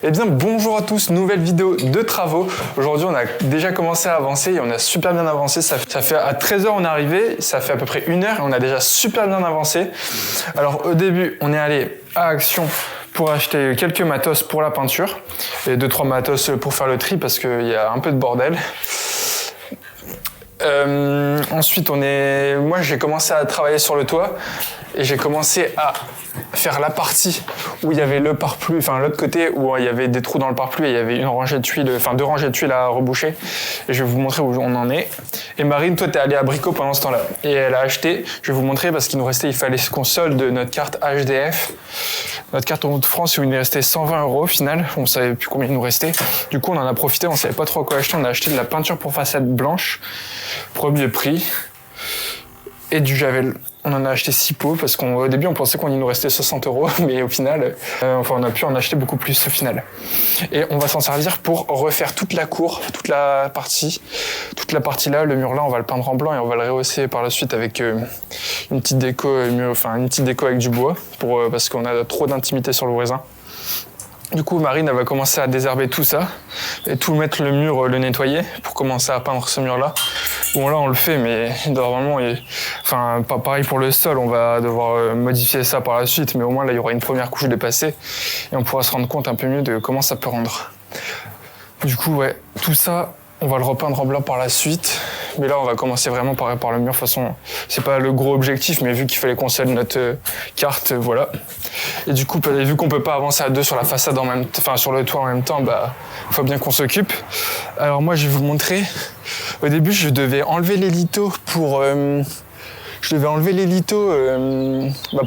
Eh bien bonjour à tous, nouvelle vidéo de travaux. Aujourd'hui on a déjà commencé à avancer et on a super bien avancé. Ça fait à 13h on est arrivé, ça fait à peu près 1 heure et on a déjà super bien avancé. Alors au début on est allé à Action pour acheter quelques matos pour la peinture et 2-3 matos pour faire le tri parce qu'il y a un peu de bordel. Ensuite moi j'ai commencé à travailler sur le toit et j'ai commencé à faire la partie où il y avait le pare-pluie, enfin l'autre côté où il y avait des trous dans le pare-pluie et il y avait une rangée de tuiles, enfin 2 rangées de tuiles à reboucher. Et je vais vous montrer où on en est. Et Marine, toi t'es allée à Brico pendant ce temps-là et elle a acheté. Je vais vous montrer parce qu'il nous restait, il fallait qu'on solde notre carte HDF, notre carte en Haute-France où il nous restait 120 € au final. On savait plus combien il nous restait. Du coup on en a profité, on savait pas trop quoi acheter. On a acheté de la peinture pour façade blanche, premier prix, et du javel. On en a acheté 6 pots parce qu'au début on pensait qu'il nous restait 60 €, mais au final, on a pu en acheter beaucoup plus au final. Et on va s'en servir pour refaire toute la cour, toute la partie là, le mur là, on va le peindre en blanc et on va le rehausser par la suite avec une petite déco, avec du bois, parce qu'on a trop d'intimité sur le voisin. Du coup, Marine, elle va commencer à désherber tout ça et tout mettre le mur, le nettoyer pour commencer à peindre ce mur-là. Bon, là, on le fait, mais normalement, pas pareil pour le sol, on va devoir modifier ça par la suite, mais au moins, là, il y aura une première couche dépassée et on pourra se rendre compte un peu mieux de comment ça peut rendre. Du coup, ouais, tout ça, on va le repeindre en blanc par la suite. Mais là, on va commencer vraiment par le mur. De toute façon, c'est pas le gros objectif, mais vu qu'il fallait qu'on scelle notre carte, voilà. Et du coup, vu qu'on peut pas avancer à 2 sur la façade sur le toit en même temps, il faut bien qu'on s'occupe. Alors moi, je vais vous montrer. Au début, je devais enlever les lithos pour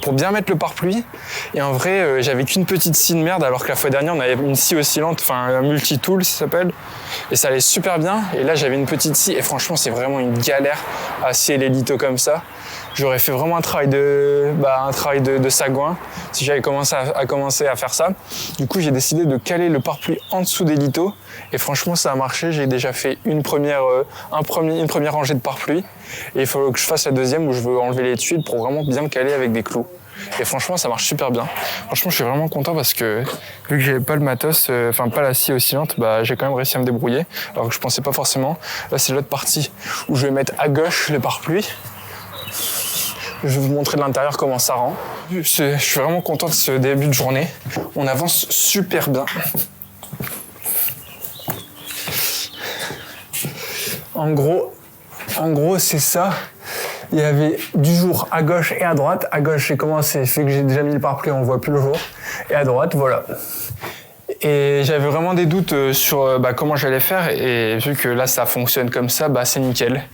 pour bien mettre le pare-pluie. Et en vrai, j'avais qu'une petite scie de merde, alors que la fois dernière, on avait une scie oscillante, un multi-tool, ça s'appelle. Et ça allait super bien. Et là, j'avais une petite scie. Et franchement, c'est vraiment une galère à scier les lithos comme ça. J'aurais fait vraiment un travail de sagouin si j'avais commencé à faire ça. Du coup, j'ai décidé de caler le pare-pluie en dessous des lithos. Et franchement, ça a marché. J'ai déjà fait une première rangée de pare-pluie. Et il faut que je fasse la deuxième où je veux enlever les tuiles pour vraiment bien caler avec des clous. Et franchement, ça marche super bien. Franchement, je suis vraiment content parce que vu que j'avais pas le matos, pas la scie oscillante, j'ai quand même réussi à me débrouiller. Alors que je pensais pas forcément. Là, c'est l'autre partie où je vais mettre à gauche le pare-pluie. Je vais vous montrer de l'intérieur comment ça rend. Je suis vraiment content de ce début de journée. On avance super bien. En gros, c'est ça. Il y avait du jour à gauche et à droite. À gauche, j'ai commencé, fait que j'ai déjà mis le pare-pluie, on voit plus le jour. Et à droite, voilà. Et j'avais vraiment des doutes sur comment j'allais faire. Et vu que là, ça fonctionne comme ça, c'est nickel.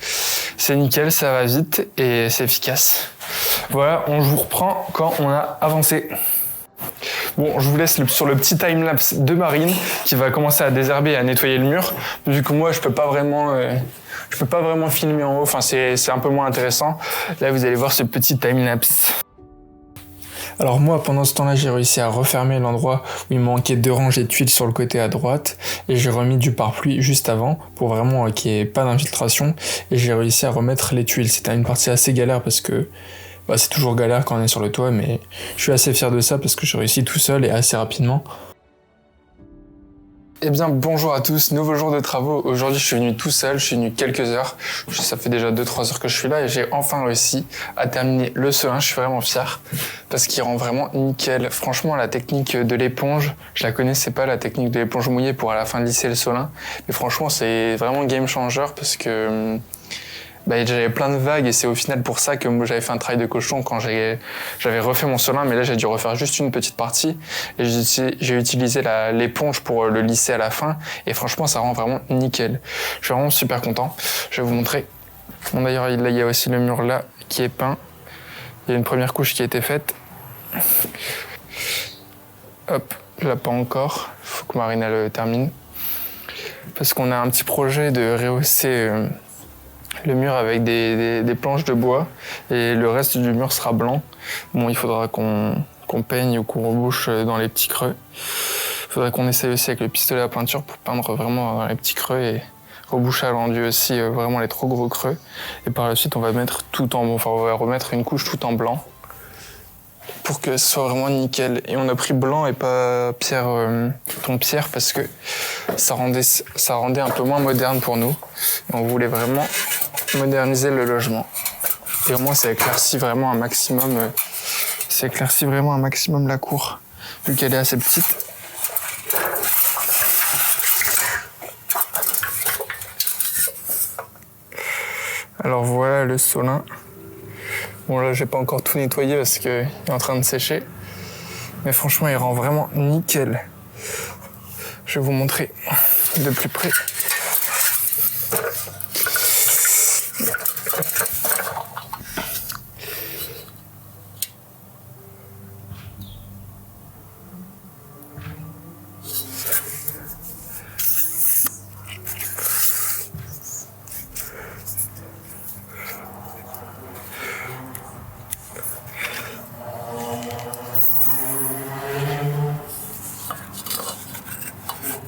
C'est nickel, ça va vite et c'est efficace. Voilà, on vous reprend quand on a avancé. Bon, je vous laisse sur le petit timelapse de Marine qui va commencer à désherber et à nettoyer le mur. Vu que moi, je peux pas vraiment filmer en haut. C'est un peu moins intéressant. Là, vous allez voir ce petit timelapse. Alors moi, pendant ce temps-là, j'ai réussi à refermer l'endroit où il manquait 2 rangées de tuiles sur le côté à droite et j'ai remis du pare-pluie juste avant pour vraiment qu'il n'y ait pas d'infiltration et j'ai réussi à remettre les tuiles. C'était une partie assez galère parce que c'est toujours galère quand on est sur le toit, mais je suis assez fier de ça parce que j'ai réussi tout seul et assez rapidement. Eh bien bonjour à tous, nouveau jour de travaux. Aujourd'hui je suis venu tout seul, je suis venu quelques heures. Ça fait déjà 2-3 heures que je suis là et j'ai enfin réussi à terminer le serin. Je suis vraiment fier parce qu'il rend vraiment nickel. Franchement la technique de l'éponge, je la connaissais pas, la technique de l'éponge mouillée pour à la fin lisser le solin. Mais franchement c'est vraiment game changer parce que j'avais plein de vagues et c'est au final pour ça que moi j'avais fait un travail de cochon quand j'avais refait mon solin, mais là j'ai dû refaire juste une petite partie et j'ai utilisé l'éponge pour le lisser à la fin et franchement ça rend vraiment nickel. Je suis vraiment super content. Je vais vous montrer. Bon d'ailleurs il y a aussi le mur là qui est peint. Il y a une première couche qui a été faite. Hop, là pas encore. Il faut que Marine elle termine. Parce qu'on a un petit projet de rehausser le mur avec des planches de bois et le reste du mur sera blanc. Bon, il faudra qu'on peigne ou qu'on rebouche dans les petits creux. Il faudrait qu'on essaye aussi avec le pistolet à peinture pour peindre vraiment dans les petits creux et reboucher à l'enduit aussi vraiment les trop gros creux. Et par la suite, on va remettre une couche tout en blanc pour que ce soit vraiment nickel. Et on a pris blanc et pas ton pierre parce que ça rendait un peu moins moderne pour nous. Et on voulait vraiment moderniser le logement. Et au moins ça éclaircit vraiment un maximum la cour, vu qu'elle est assez petite. Alors voilà le Solin. Bon là j'ai pas encore tout nettoyé parce qu'il est en train de sécher. Mais franchement il rend vraiment nickel. Je vais vous montrer de plus près.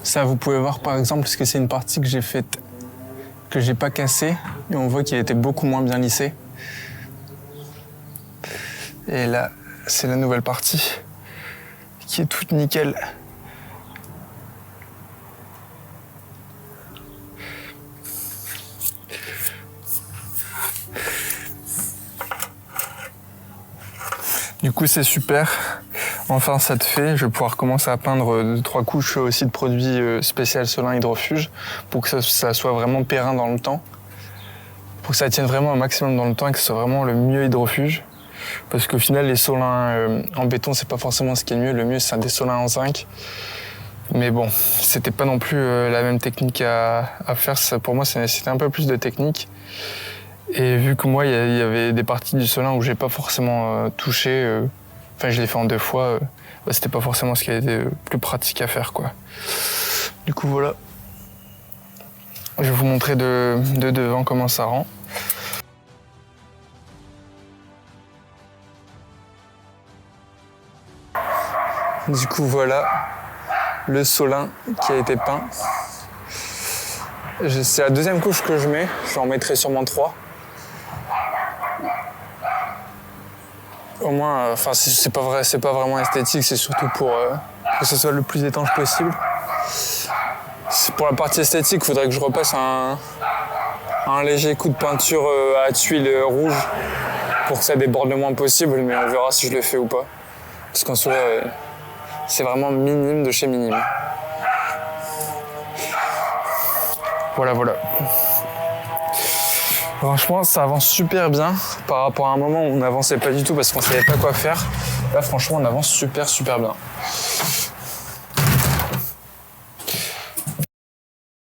Ça, vous pouvez voir par exemple, parce que c'est une partie que j'ai faite, que j'ai pas cassée, et on voit qu'il a été beaucoup moins bien lissé. Et là, c'est la nouvelle partie, qui est toute nickel. Du coup, c'est super. Enfin, ça te fait. Je vais pouvoir commencer à peindre 2-3 couches aussi de produits spécial Solin Hydrofuge pour que ça soit vraiment périn dans le temps. Pour que ça tienne vraiment un maximum dans le temps et que ce soit vraiment le mieux hydrofuge. Parce qu'au final, les solins en béton, c'est pas forcément ce qui est le mieux. Le mieux, c'est des solins en zinc. Mais bon, c'était pas non plus la même technique à faire. Ça, pour moi, c'était un peu plus de technique. Et vu que moi, il y avait des parties du Solin où j'ai pas forcément touché, enfin je l'ai fait en 2 fois, c'était pas forcément ce qui a été plus pratique à faire, quoi. Du coup voilà. Je vais vous montrer de devant comment ça rend. Du coup voilà le Solin qui a été peint. C'est la 2e couche que je mets, j'en mettrai sûrement 3. Au moins, enfin c'est pas vraiment esthétique, c'est surtout pour que ce soit le plus étanche possible. Pour la partie esthétique, il faudrait que je repasse un léger coup de peinture à tuile rouge pour que ça déborde le moins possible, mais on verra si je le fais ou pas. Parce qu'en soi, c'est vraiment minime de chez minime. Voilà. Franchement, ça avance super bien par rapport à un moment où on n'avançait pas du tout parce qu'on savait pas quoi faire. Là, franchement, on avance super bien.